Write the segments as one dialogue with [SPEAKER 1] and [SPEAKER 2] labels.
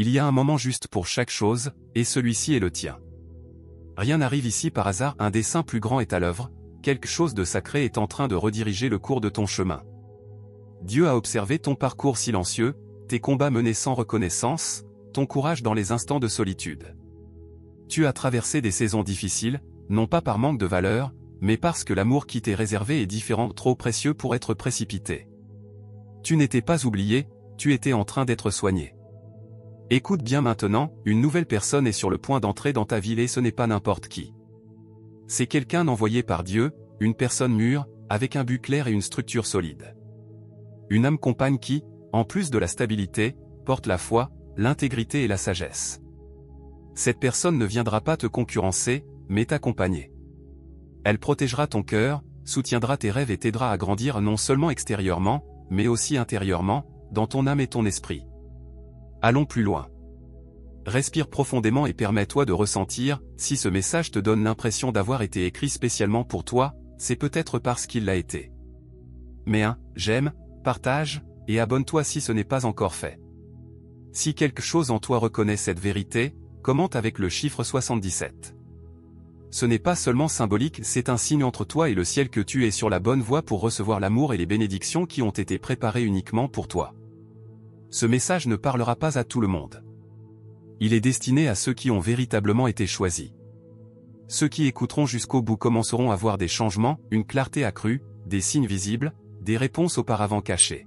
[SPEAKER 1] Il y a un moment juste pour chaque chose, et celui-ci est le tien. Rien n'arrive ici par hasard, un dessein plus grand est à l'œuvre, quelque chose de sacré est en train de rediriger le cours de ton chemin. Dieu a observé ton parcours silencieux, tes combats menés sans reconnaissance, ton courage dans les instants de solitude. Tu as traversé des saisons difficiles, non pas par manque de valeur, mais parce que l'amour qui t'est réservé est différent, trop précieux pour être précipité. Tu n'étais pas oublié, tu étais en train d'être soigné. Écoute bien maintenant, une nouvelle personne est sur le point d'entrer dans ta vie et ce n'est pas n'importe qui. C'est quelqu'un envoyé par Dieu, une personne mûre, avec un but clair et une structure solide. Une âme compagne qui, en plus de la stabilité, porte la foi, l'intégrité et la sagesse. Cette personne ne viendra pas te concurrencer, mais t'accompagner. Elle protégera ton cœur, soutiendra tes rêves et t'aidera à grandir non seulement extérieurement, mais aussi intérieurement, dans ton âme et ton esprit. Allons plus loin. Respire profondément et permets-toi de ressentir, si ce message te donne l'impression d'avoir été écrit spécialement pour toi, c'est peut-être parce qu'il l'a été. Mais j'aime, partage, et abonne-toi si ce n'est pas encore fait. Si quelque chose en toi reconnaît cette vérité, commente avec le chiffre 77. Ce n'est pas seulement symbolique, c'est un signe entre toi et le ciel que tu es sur la bonne voie pour recevoir l'amour et les bénédictions qui ont été préparées uniquement pour toi. Ce message ne parlera pas à tout le monde. Il est destiné à ceux qui ont véritablement été choisis. Ceux qui écouteront jusqu'au bout commenceront à voir des changements, une clarté accrue, des signes visibles, des réponses auparavant cachées.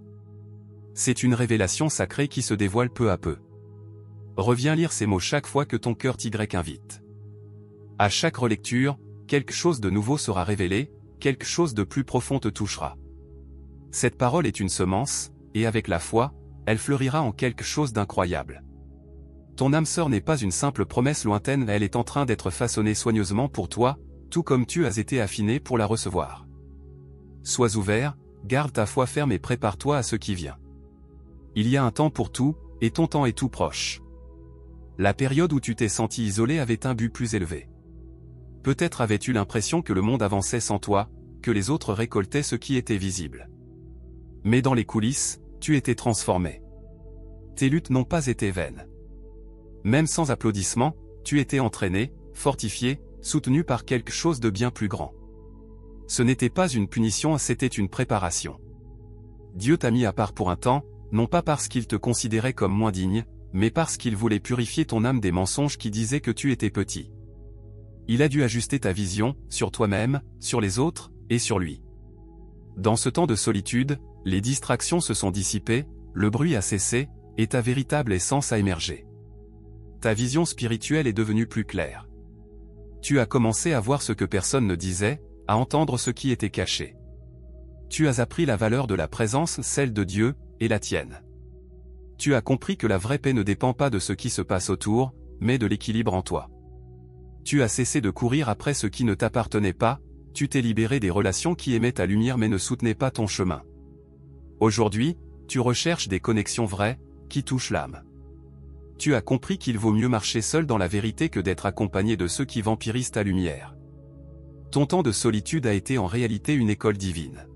[SPEAKER 1] C'est une révélation sacrée qui se dévoile peu à peu. Reviens lire ces mots chaque fois que ton cœur t'invite. À chaque relecture, quelque chose de nouveau sera révélé, quelque chose de plus profond te touchera. Cette parole est une semence, et avec la foi, elle fleurira en quelque chose d'incroyable. Ton âme sœur n'est pas une simple promesse lointaine, elle est en train d'être façonnée soigneusement pour toi, tout comme tu as été affiné pour la recevoir. Sois ouvert, garde ta foi ferme et prépare-toi à ce qui vient. Il y a un temps pour tout, et ton temps est tout proche. La période où tu t'es senti isolé avait un but plus élevé. Peut-être avais-tu l'impression que le monde avançait sans toi, que les autres récoltaient ce qui était visible. Mais dans les coulisses, tu étais transformé. Tes luttes n'ont pas été vaines. Même sans applaudissements, tu étais entraîné, fortifié, soutenu par quelque chose de bien plus grand. Ce n'était pas une punition, c'était une préparation. Dieu t'a mis à part pour un temps, non pas parce qu'il te considérait comme moins digne, mais parce qu'il voulait purifier ton âme des mensonges qui disaient que tu étais petit. Il a dû ajuster ta vision, sur toi-même, sur les autres, et sur lui. Dans ce temps de solitude, les distractions se sont dissipées, le bruit a cessé, et ta véritable essence a émergé. Ta vision spirituelle est devenue plus claire. Tu as commencé à voir ce que personne ne disait, à entendre ce qui était caché. Tu as appris la valeur de la présence, celle de Dieu, et la tienne. Tu as compris que la vraie paix ne dépend pas de ce qui se passe autour, mais de l'équilibre en toi. Tu as cessé de courir après ce qui ne t'appartenait pas, tu t'es libéré des relations qui aimaient ta lumière mais ne soutenaient pas ton chemin. Aujourd'hui, tu recherches des connexions vraies, qui touchent l'âme. Tu as compris qu'il vaut mieux marcher seul dans la vérité que d'être accompagné de ceux qui vampirisent ta lumière. Ton temps de solitude a été en réalité une école divine.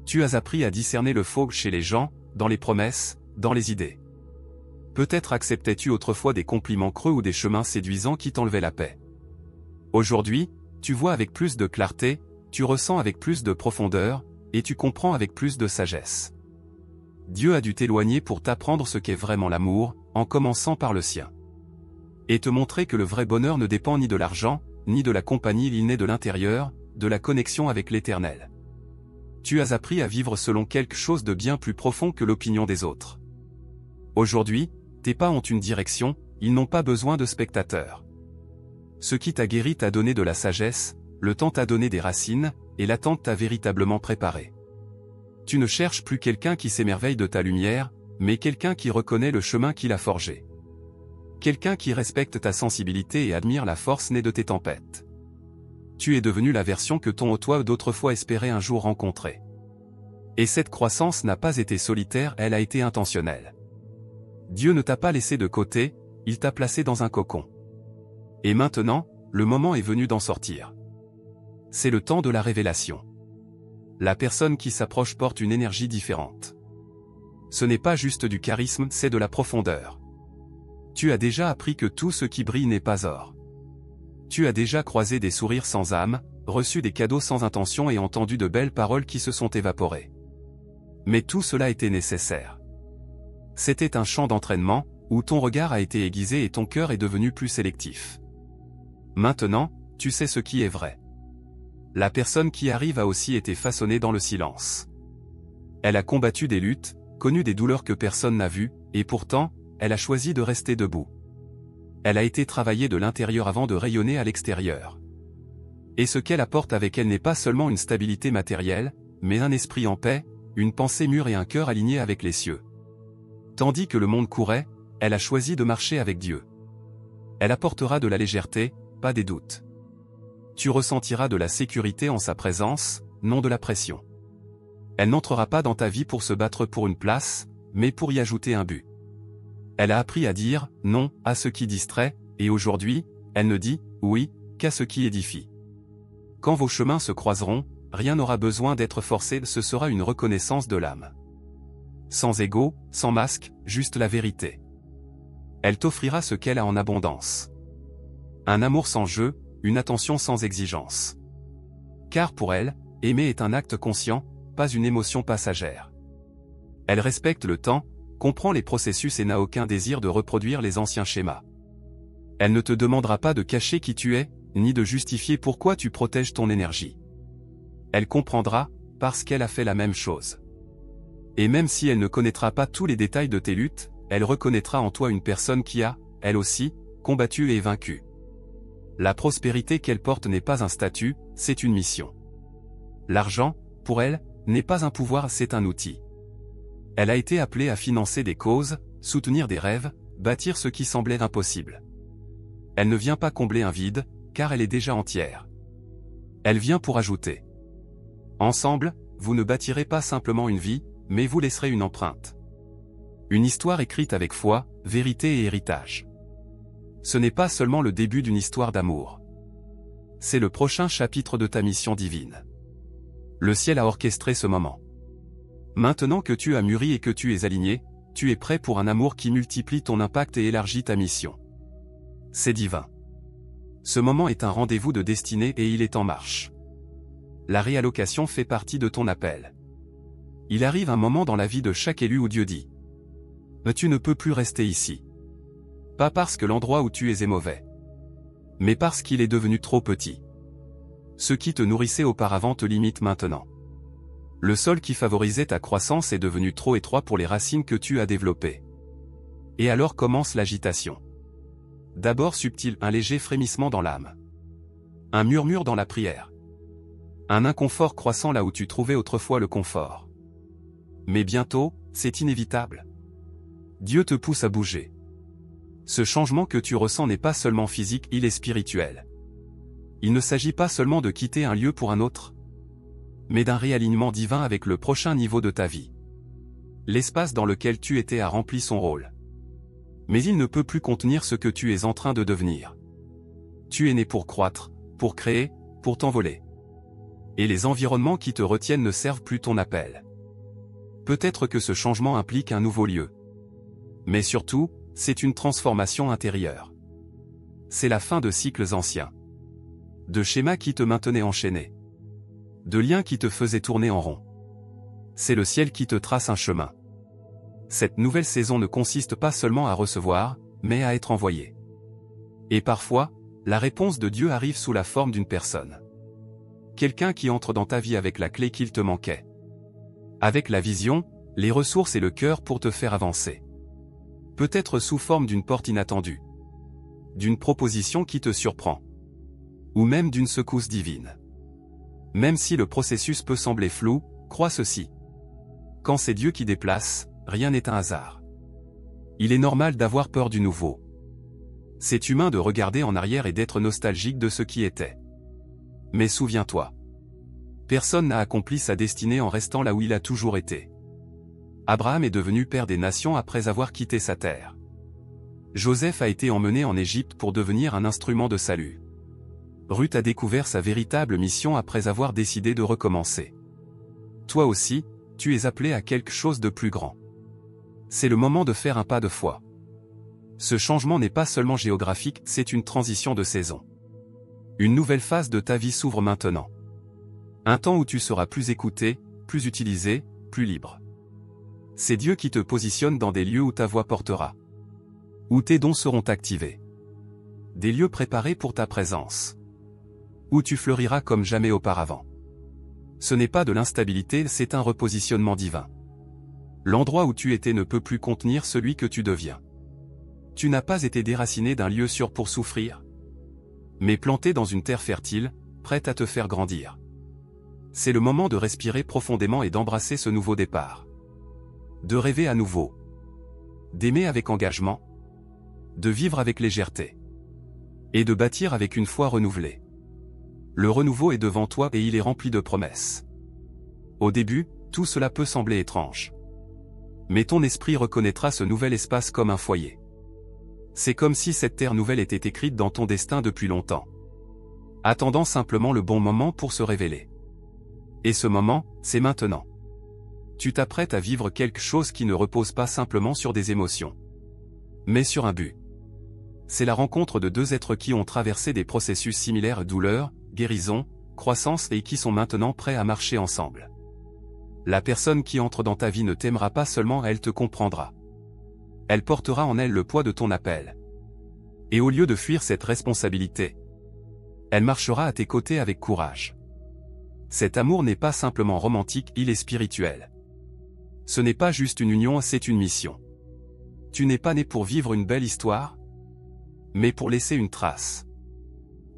[SPEAKER 1] Tu as appris à discerner le faux chez les gens, dans les promesses, dans les idées. Peut-être acceptais-tu autrefois des compliments creux ou des chemins séduisants qui t'enlevaient la paix. Aujourd'hui, tu vois avec plus de clarté, tu ressens avec plus de profondeur, et tu comprends avec plus de sagesse. Dieu a dû t'éloigner pour t'apprendre ce qu'est vraiment l'amour, en commençant par le sien. Et te montrer que le vrai bonheur ne dépend ni de l'argent, ni de la compagnie, il naît de l'intérieur, de la connexion avec l'Éternel. Tu as appris à vivre selon quelque chose de bien plus profond que l'opinion des autres. Aujourd'hui, tes pas ont une direction, ils n'ont pas besoin de spectateurs. Ce qui t'a guéri t'a donné de la sagesse, le temps t'a donné des racines, et l'attente t'a véritablement préparé. Tu ne cherches plus quelqu'un qui s'émerveille de ta lumière, mais quelqu'un qui reconnaît le chemin qu'il a forgé. Quelqu'un qui respecte ta sensibilité et admire la force née de tes tempêtes. Tu es devenu la version que ton toi d'autrefois espérait un jour rencontrer. Et cette croissance n'a pas été solitaire, elle a été intentionnelle. Dieu ne t'a pas laissé de côté, il t'a placé dans un cocon. Et maintenant, le moment est venu d'en sortir. C'est le temps de la révélation. La personne qui s'approche porte une énergie différente. Ce n'est pas juste du charisme, c'est de la profondeur. Tu as déjà appris que tout ce qui brille n'est pas or. Tu as déjà croisé des sourires sans âme, reçu des cadeaux sans intention et entendu de belles paroles qui se sont évaporées. Mais tout cela était nécessaire. C'était un champ d'entraînement, où ton regard a été aiguisé et ton cœur est devenu plus sélectif. Maintenant, tu sais ce qui est vrai. La personne qui arrive a aussi été façonnée dans le silence. Elle a combattu des luttes, connu des douleurs que personne n'a vues, et pourtant, elle a choisi de rester debout. Elle a été travaillée de l'intérieur avant de rayonner à l'extérieur. Et ce qu'elle apporte avec elle n'est pas seulement une stabilité matérielle, mais un esprit en paix, une pensée mûre et un cœur aligné avec les cieux. Tandis que le monde courait, elle a choisi de marcher avec Dieu. Elle apportera de la légèreté, pas des doutes. Tu ressentiras de la sécurité en sa présence, non de la pression. Elle n'entrera pas dans ta vie pour se battre pour une place, mais pour y ajouter un but. Elle a appris à dire « non » à ce qui distrait, et aujourd'hui, elle ne dit « oui » qu'à ce qui édifie. Quand vos chemins se croiseront, rien n'aura besoin d'être forcé, ce sera une reconnaissance de l'âme. Sans ego, sans masque, juste la vérité. Elle t'offrira ce qu'elle a en abondance. Un amour sans jeu, une attention sans exigence. Car pour elle, aimer est un acte conscient, pas une émotion passagère. Elle respecte le temps, comprend les processus et n'a aucun désir de reproduire les anciens schémas. Elle ne te demandera pas de cacher qui tu es, ni de justifier pourquoi tu protèges ton énergie. Elle comprendra, parce qu'elle a fait la même chose. Et même si elle ne connaîtra pas tous les détails de tes luttes, elle reconnaîtra en toi une personne qui a, elle aussi, combattu et vaincu. La prospérité qu'elle porte n'est pas un statut, c'est une mission. L'argent, pour elle, n'est pas un pouvoir, c'est un outil. Elle a été appelée à financer des causes, soutenir des rêves, bâtir ce qui semblait impossible. Elle ne vient pas combler un vide, car elle est déjà entière. Elle vient pour ajouter. Ensemble, vous ne bâtirez pas simplement une vie, mais vous laisserez une empreinte. Une histoire écrite avec foi, vérité et héritage. Ce n'est pas seulement le début d'une histoire d'amour. C'est le prochain chapitre de ta mission divine. Le ciel a orchestré ce moment. Maintenant que tu as mûri et que tu es aligné, tu es prêt pour un amour qui multiplie ton impact et élargit ta mission. C'est divin. Ce moment est un rendez-vous de destinée et il est en marche. La réallocation fait partie de ton appel. Il arrive un moment dans la vie de chaque élu où Dieu dit « Tu ne peux plus rester ici. » Pas parce que l'endroit où tu es est mauvais, mais parce qu'il est devenu trop petit. Ce qui te nourrissait auparavant te limite maintenant. Le sol qui favorisait ta croissance est devenu trop étroit pour les racines que tu as développées. Et alors commence l'agitation. D'abord subtil, un léger frémissement dans l'âme. Un murmure dans la prière. Un inconfort croissant là où tu trouvais autrefois le confort. Mais bientôt, c'est inévitable. Dieu te pousse à bouger. Ce changement que tu ressens n'est pas seulement physique, il est spirituel. Il ne s'agit pas seulement de quitter un lieu pour un autre, mais d'un réalignement divin avec le prochain niveau de ta vie. L'espace dans lequel tu étais a rempli son rôle. Mais il ne peut plus contenir ce que tu es en train de devenir. Tu es né pour croître, pour créer, pour t'envoler. Et les environnements qui te retiennent ne servent plus ton appel. Peut-être que ce changement implique un nouveau lieu. Mais surtout, c'est une transformation intérieure. C'est la fin de cycles anciens. De schémas qui te maintenaient enchaîné. De liens qui te faisaient tourner en rond. C'est le ciel qui te trace un chemin. Cette nouvelle saison ne consiste pas seulement à recevoir, mais à être envoyé. Et parfois, la réponse de Dieu arrive sous la forme d'une personne. Quelqu'un qui entre dans ta vie avec la clé qu'il te manquait. Avec la vision, les ressources et le cœur pour te faire avancer. Peut-être sous forme d'une porte inattendue. D'une proposition qui te surprend. Ou même d'une secousse divine. Même si le processus peut sembler flou, crois ceci. Quand c'est Dieu qui déplace, rien n'est un hasard. Il est normal d'avoir peur du nouveau. C'est humain de regarder en arrière et d'être nostalgique de ce qui était. Mais souviens-toi. Personne n'a accompli sa destinée en restant là où il a toujours été. Abraham est devenu père des nations après avoir quitté sa terre. Joseph a été emmené en Égypte pour devenir un instrument de salut. Ruth a découvert sa véritable mission après avoir décidé de recommencer. Toi aussi, tu es appelé à quelque chose de plus grand. C'est le moment de faire un pas de foi. Ce changement n'est pas seulement géographique, c'est une transition de saison. Une nouvelle phase de ta vie s'ouvre maintenant. Un temps où tu seras plus écouté, plus utilisé, plus libre. C'est Dieu qui te positionne dans des lieux où ta voix portera. Où tes dons seront activés. Des lieux préparés pour ta présence. Où tu fleuriras comme jamais auparavant. Ce n'est pas de l'instabilité, c'est un repositionnement divin. L'endroit où tu étais ne peut plus contenir celui que tu deviens. Tu n'as pas été déraciné d'un lieu sûr pour souffrir, mais planté dans une terre fertile, prête à te faire grandir. C'est le moment de respirer profondément et d'embrasser ce nouveau départ. De rêver à nouveau. D'aimer avec engagement. De vivre avec légèreté. Et de bâtir avec une foi renouvelée. Le renouveau est devant toi et il est rempli de promesses. Au début, tout cela peut sembler étrange. Mais ton esprit reconnaîtra ce nouvel espace comme un foyer. C'est comme si cette terre nouvelle était écrite dans ton destin depuis longtemps. Attendant simplement le bon moment pour se révéler. Et ce moment, c'est maintenant. Tu t'apprêtes à vivre quelque chose qui ne repose pas simplement sur des émotions, mais sur un but. C'est la rencontre de deux êtres qui ont traversé des processus similaires: douleur, guérison, croissance, et qui sont maintenant prêts à marcher ensemble. La personne qui entre dans ta vie ne t'aimera pas seulement, elle te comprendra. Elle portera en elle le poids de ton appel. Et au lieu de fuir cette responsabilité, elle marchera à tes côtés avec courage. Cet amour n'est pas simplement romantique, il est spirituel. Ce n'est pas juste une union, c'est une mission. Tu n'es pas né pour vivre une belle histoire, mais pour laisser une trace.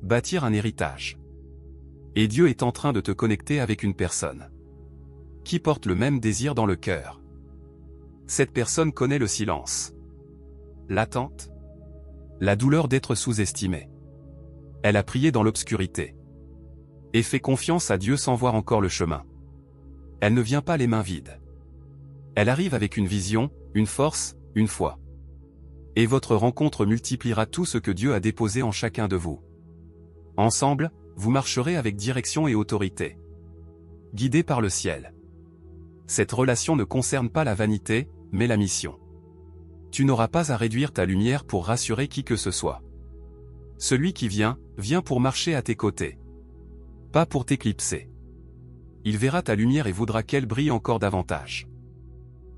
[SPEAKER 1] Bâtir un héritage. Et Dieu est en train de te connecter avec une personne qui porte le même désir dans le cœur. Cette personne connaît le silence, l'attente, la douleur d'être sous-estimée. Elle a prié dans l'obscurité et fait confiance à Dieu sans voir encore le chemin. Elle ne vient pas les mains vides. Elle arrive avec une vision, une force, une foi. Et votre rencontre multipliera tout ce que Dieu a déposé en chacun de vous. Ensemble, vous marcherez avec direction et autorité. Guidés par le ciel. Cette relation ne concerne pas la vanité, mais la mission. Tu n'auras pas à réduire ta lumière pour rassurer qui que ce soit. Celui qui vient, vient pour marcher à tes côtés. Pas pour t'éclipser. Il verra ta lumière et voudra qu'elle brille encore davantage.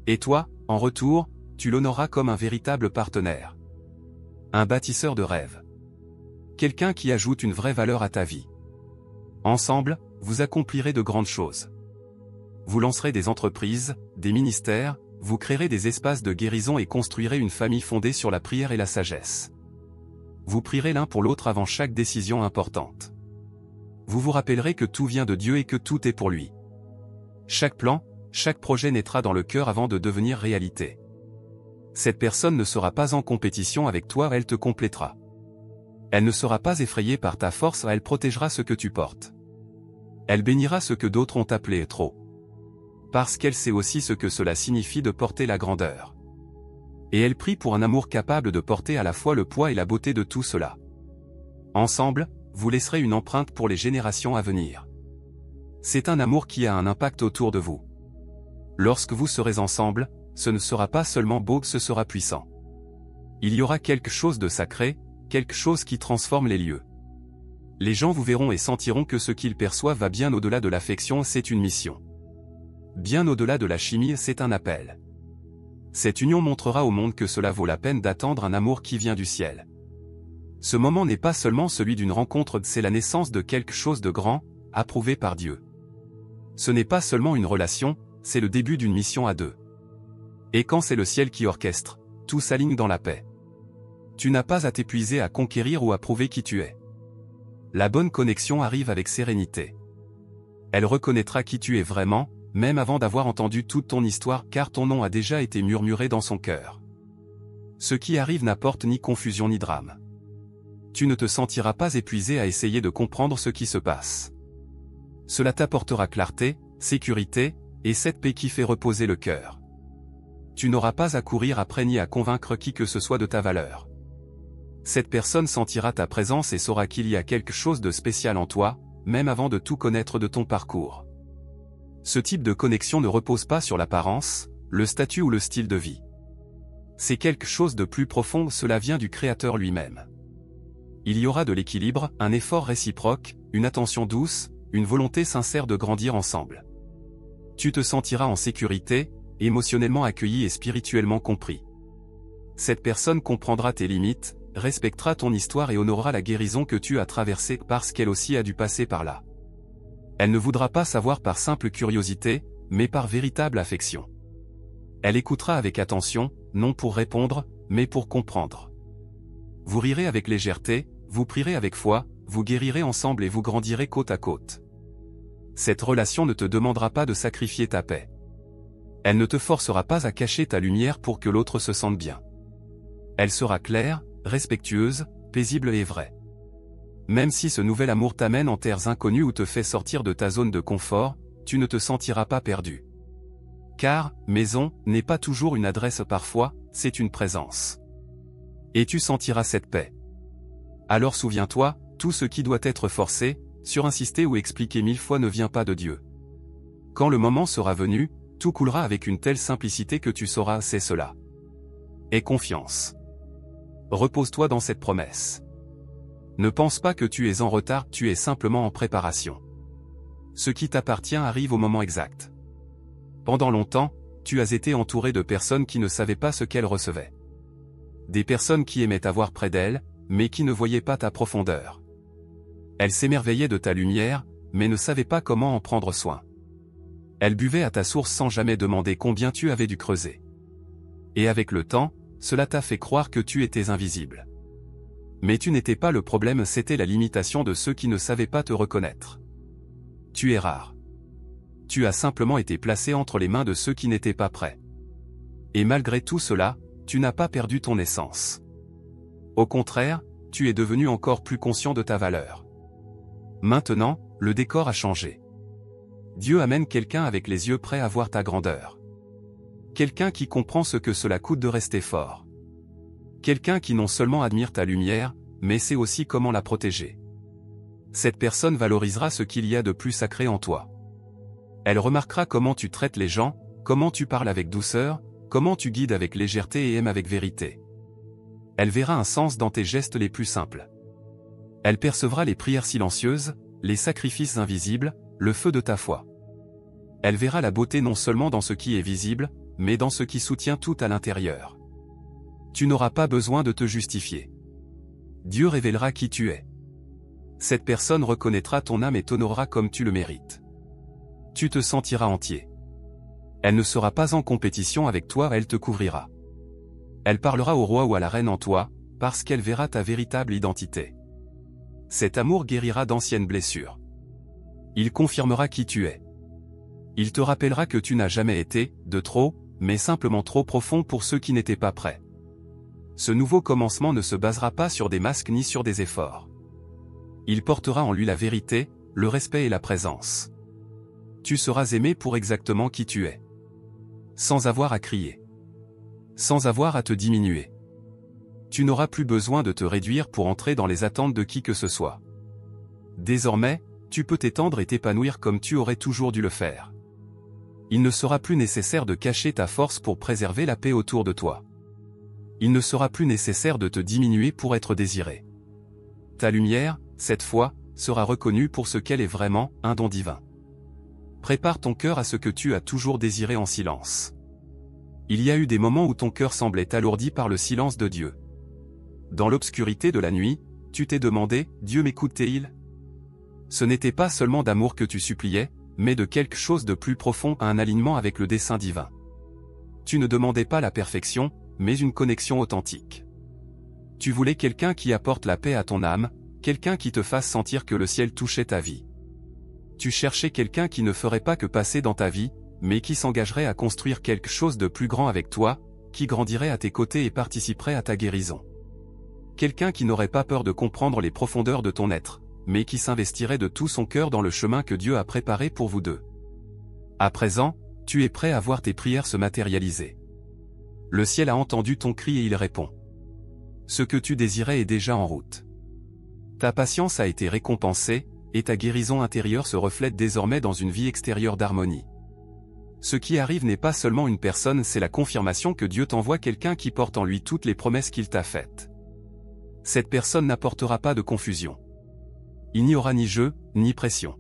[SPEAKER 1] Et toi, en retour, tu l'honoreras comme un véritable partenaire. Un bâtisseur de rêves. Quelqu'un qui ajoute une vraie valeur à ta vie. Ensemble, vous accomplirez de grandes choses. Vous lancerez des entreprises, des ministères, vous créerez des espaces de guérison et construirez une famille fondée sur la prière et la sagesse. Vous prierez l'un pour l'autre avant chaque décision importante. Vous vous rappellerez que tout vient de Dieu et que tout est pour lui. Chaque plan, chaque projet naîtra dans le cœur avant de devenir réalité. Cette personne ne sera pas en compétition avec toi, elle te complétera. Elle ne sera pas effrayée par ta force, elle protégera ce que tu portes. Elle bénira ce que d'autres ont appelé trop. Parce qu'elle sait aussi ce que cela signifie de porter la grandeur. Et elle prie pour un amour capable de porter à la fois le poids et la beauté de tout cela. Ensemble, vous laisserez une empreinte pour les générations à venir. C'est un amour qui a un impact autour de vous. Lorsque vous serez ensemble, ce ne sera pas seulement beau, ce sera puissant. Il y aura quelque chose de sacré, quelque chose qui transforme les lieux. Les gens vous verront et sentiront que ce qu'ils perçoivent va bien au-delà de l'affection, c'est une mission. Bien au-delà de la chimie, c'est un appel. Cette union montrera au monde que cela vaut la peine d'attendre un amour qui vient du ciel. Ce moment n'est pas seulement celui d'une rencontre, c'est la naissance de quelque chose de grand, approuvé par Dieu. Ce n'est pas seulement une relation, c'est le début d'une mission à deux. Et quand c'est le ciel qui orchestre, tout s'aligne dans la paix. Tu n'as pas à t'épuiser à conquérir ou à prouver qui tu es. La bonne connexion arrive avec sérénité. Elle reconnaîtra qui tu es vraiment, même avant d'avoir entendu toute ton histoire, car ton nom a déjà été murmuré dans son cœur. Ce qui arrive n'apporte ni confusion ni drame. Tu ne te sentiras pas épuisé à essayer de comprendre ce qui se passe. Cela t'apportera clarté, sécurité, et cette paix qui fait reposer le cœur. Tu n'auras pas à courir après ni à convaincre qui que ce soit de ta valeur. Cette personne sentira ta présence et saura qu'il y a quelque chose de spécial en toi, même avant de tout connaître de ton parcours. Ce type de connexion ne repose pas sur l'apparence, le statut ou le style de vie. C'est quelque chose de plus profond, cela vient du Créateur lui-même. Il y aura de l'équilibre, un effort réciproque, une attention douce, une volonté sincère de grandir ensemble. Tu te sentiras en sécurité, émotionnellement accueilli et spirituellement compris. Cette personne comprendra tes limites, respectera ton histoire et honorera la guérison que tu as traversée parce qu'elle aussi a dû passer par là. Elle ne voudra pas savoir par simple curiosité, mais par véritable affection. Elle écoutera avec attention, non pour répondre, mais pour comprendre. Vous rirez avec légèreté, vous prierez avec foi, vous guérirez ensemble et vous grandirez côte à côte. Cette relation ne te demandera pas de sacrifier ta paix. Elle ne te forcera pas à cacher ta lumière pour que l'autre se sente bien. Elle sera claire, respectueuse, paisible et vraie. Même si ce nouvel amour t'amène en terres inconnues ou te fait sortir de ta zone de confort, tu ne te sentiras pas perdu. Car, maison, n'est pas toujours une adresse parfois, c'est une présence. Et tu sentiras cette paix. Alors souviens-toi, tout ce qui doit être forcé, surinsister ou expliquer 1000 fois ne vient pas de Dieu. Quand le moment sera venu, tout coulera avec une telle simplicité que tu sauras c'est cela. Aie confiance. Repose-toi dans cette promesse. Ne pense pas que tu es en retard, tu es simplement en préparation. Ce qui t'appartient arrive au moment exact. Pendant longtemps, tu as été entouré de personnes qui ne savaient pas ce qu'elles recevaient. Des personnes qui aimaient t'avoir près d'elles, mais qui ne voyaient pas ta profondeur. Elles s'émerveillaient de ta lumière, mais ne savaient pas comment en prendre soin. Elles buvaient à ta source sans jamais demander combien tu avais dû creuser. Et avec le temps, cela t'a fait croire que tu étais invisible. Mais tu n'étais pas le problème, c'était la limitation de ceux qui ne savaient pas te reconnaître. Tu es rare. Tu as simplement été placé entre les mains de ceux qui n'étaient pas prêts. Et malgré tout cela, tu n'as pas perdu ton essence. Au contraire, tu es devenu encore plus conscient de ta valeur. Maintenant, le décor a changé. Dieu amène quelqu'un avec les yeux prêts à voir ta grandeur. Quelqu'un qui comprend ce que cela coûte de rester fort. Quelqu'un qui non seulement admire ta lumière, mais sait aussi comment la protéger. Cette personne valorisera ce qu'il y a de plus sacré en toi. Elle remarquera comment tu traites les gens, comment tu parles avec douceur, comment tu guides avec légèreté et aimes avec vérité. Elle verra un sens dans tes gestes les plus simples. Elle percevra les prières silencieuses, les sacrifices invisibles, le feu de ta foi. Elle verra la beauté non seulement dans ce qui est visible, mais dans ce qui soutient tout à l'intérieur. Tu n'auras pas besoin de te justifier. Dieu révélera qui tu es. Cette personne reconnaîtra ton âme et t'honorera comme tu le mérites. Tu te sentiras entier. Elle ne sera pas en compétition avec toi, elle te couvrira. Elle parlera au roi ou à la reine en toi, parce qu'elle verra ta véritable identité. Cet amour guérira d'anciennes blessures. Il confirmera qui tu es. Il te rappellera que tu n'as jamais été, de trop, mais simplement trop profond pour ceux qui n'étaient pas prêts. Ce nouveau commencement ne se basera pas sur des masques ni sur des efforts. Il portera en lui la vérité, le respect et la présence. Tu seras aimé pour exactement qui tu es. Sans avoir à crier. Sans avoir à te diminuer. Tu n'auras plus besoin de te réduire pour entrer dans les attentes de qui que ce soit. Désormais, tu peux t'étendre et t'épanouir comme tu aurais toujours dû le faire. Il ne sera plus nécessaire de cacher ta force pour préserver la paix autour de toi. Il ne sera plus nécessaire de te diminuer pour être désiré. Ta lumière, cette fois, sera reconnue pour ce qu'elle est vraiment, un don divin. Prépare ton cœur à ce que tu as toujours désiré en silence. Il y a eu des moments où ton cœur semblait alourdi par le silence de Dieu. Dans l'obscurité de la nuit, tu t'es demandé, Dieu m'écoute-t-il ? Ce n'était pas seulement d'amour que tu suppliais, mais de quelque chose de plus profond, un alignement avec le dessein divin. Tu ne demandais pas la perfection, mais une connexion authentique. Tu voulais quelqu'un qui apporte la paix à ton âme, quelqu'un qui te fasse sentir que le ciel touchait ta vie. Tu cherchais quelqu'un qui ne ferait pas que passer dans ta vie, mais qui s'engagerait à construire quelque chose de plus grand avec toi, qui grandirait à tes côtés et participerait à ta guérison. Quelqu'un qui n'aurait pas peur de comprendre les profondeurs de ton être, mais qui s'investirait de tout son cœur dans le chemin que Dieu a préparé pour vous deux. À présent, tu es prêt à voir tes prières se matérialiser. Le ciel a entendu ton cri et il répond. Ce que tu désirais est déjà en route. Ta patience a été récompensée, et ta guérison intérieure se reflète désormais dans une vie extérieure d'harmonie. Ce qui arrive n'est pas seulement une personne, c'est la confirmation que Dieu t'envoie quelqu'un qui porte en lui toutes les promesses qu'il t'a faites. Cette personne n'apportera pas de confusion. Il n'y aura ni jeu, ni pression.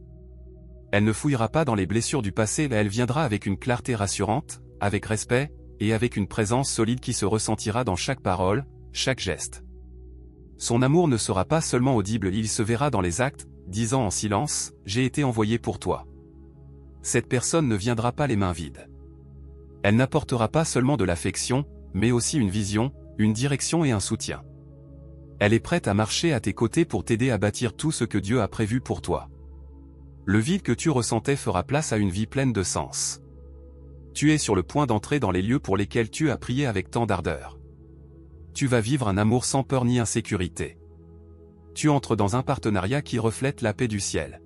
[SPEAKER 1] Elle ne fouillera pas dans les blessures du passé, mais elle viendra avec une clarté rassurante, avec respect, et avec une présence solide qui se ressentira dans chaque parole, chaque geste. Son amour ne sera pas seulement audible, il se verra dans les actes, disant en silence, « J'ai été envoyé pour toi ». Cette personne ne viendra pas les mains vides. Elle n'apportera pas seulement de l'affection, mais aussi une vision, une direction et un soutien. Elle est prête à marcher à tes côtés pour t'aider à bâtir tout ce que Dieu a prévu pour toi. Le vide que tu ressentais fera place à une vie pleine de sens. Tu es sur le point d'entrer dans les lieux pour lesquels tu as prié avec tant d'ardeur. Tu vas vivre un amour sans peur ni insécurité. Tu entres dans un partenariat qui reflète la paix du ciel.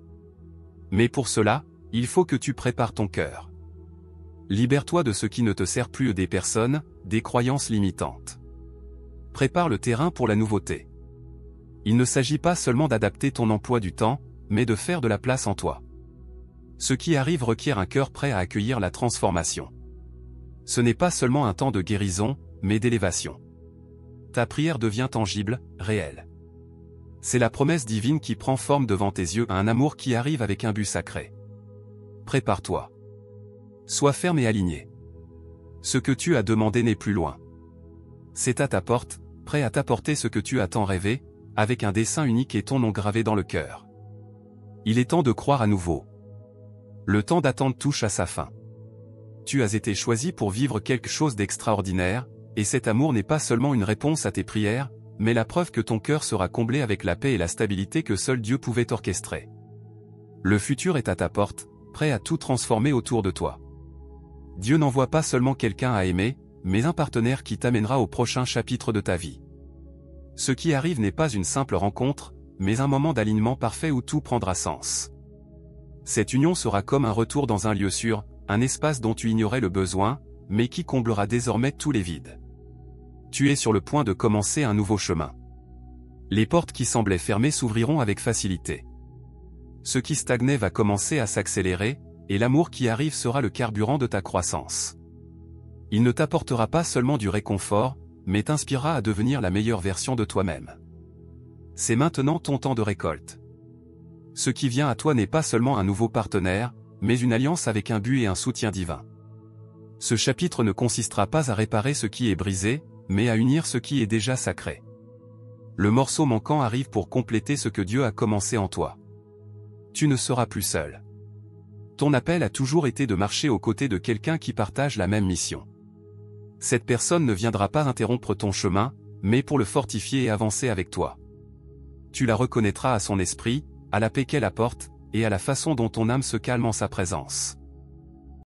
[SPEAKER 1] Mais pour cela, il faut que tu prépares ton cœur. Libère-toi de ce qui ne te sert plus, des personnes, des croyances limitantes. Prépare le terrain pour la nouveauté. Il ne s'agit pas seulement d'adapter ton emploi du temps, mais de faire de la place en toi. Ce qui arrive requiert un cœur prêt à accueillir la transformation. Ce n'est pas seulement un temps de guérison, mais d'élévation. Ta prière devient tangible, réelle. C'est la promesse divine qui prend forme devant tes yeux, un amour qui arrive avec un but sacré. Prépare-toi. Sois ferme et aligné. Ce que tu as demandé n'est plus loin. C'est à ta porte, prêt à t'apporter ce que tu as tant rêvé, avec un dessein unique et ton nom gravé dans le cœur. Il est temps de croire à nouveau. Le temps d'attendre touche à sa fin. Tu as été choisi pour vivre quelque chose d'extraordinaire, et cet amour n'est pas seulement une réponse à tes prières, mais la preuve que ton cœur sera comblé avec la paix et la stabilité que seul Dieu pouvait orchestrer. Le futur est à ta porte, prêt à tout transformer autour de toi. Dieu n'envoie pas seulement quelqu'un à aimer, mais un partenaire qui t'amènera au prochain chapitre de ta vie. Ce qui arrive n'est pas une simple rencontre, mais un moment d'alignement parfait où tout prendra sens. Cette union sera comme un retour dans un lieu sûr, un espace dont tu ignorais le besoin, mais qui comblera désormais tous les vides. Tu es sur le point de commencer un nouveau chemin. Les portes qui semblaient fermées s'ouvriront avec facilité. Ce qui stagnait va commencer à s'accélérer, et l'amour qui arrive sera le carburant de ta croissance. Il ne t'apportera pas seulement du réconfort, mais t'inspirera à devenir la meilleure version de toi-même. C'est maintenant ton temps de récolte. Ce qui vient à toi n'est pas seulement un nouveau partenaire, mais une alliance avec un but et un soutien divin. Ce chapitre ne consistera pas à réparer ce qui est brisé, mais à unir ce qui est déjà sacré. Le morceau manquant arrive pour compléter ce que Dieu a commencé en toi. Tu ne seras plus seul. Ton appel a toujours été de marcher aux côtés de quelqu'un qui partage la même mission. Cette personne ne viendra pas interrompre ton chemin, mais pour le fortifier et avancer avec toi. Tu la reconnaîtras à son esprit, à la paix qu'elle apporte, et à la façon dont ton âme se calme en sa présence.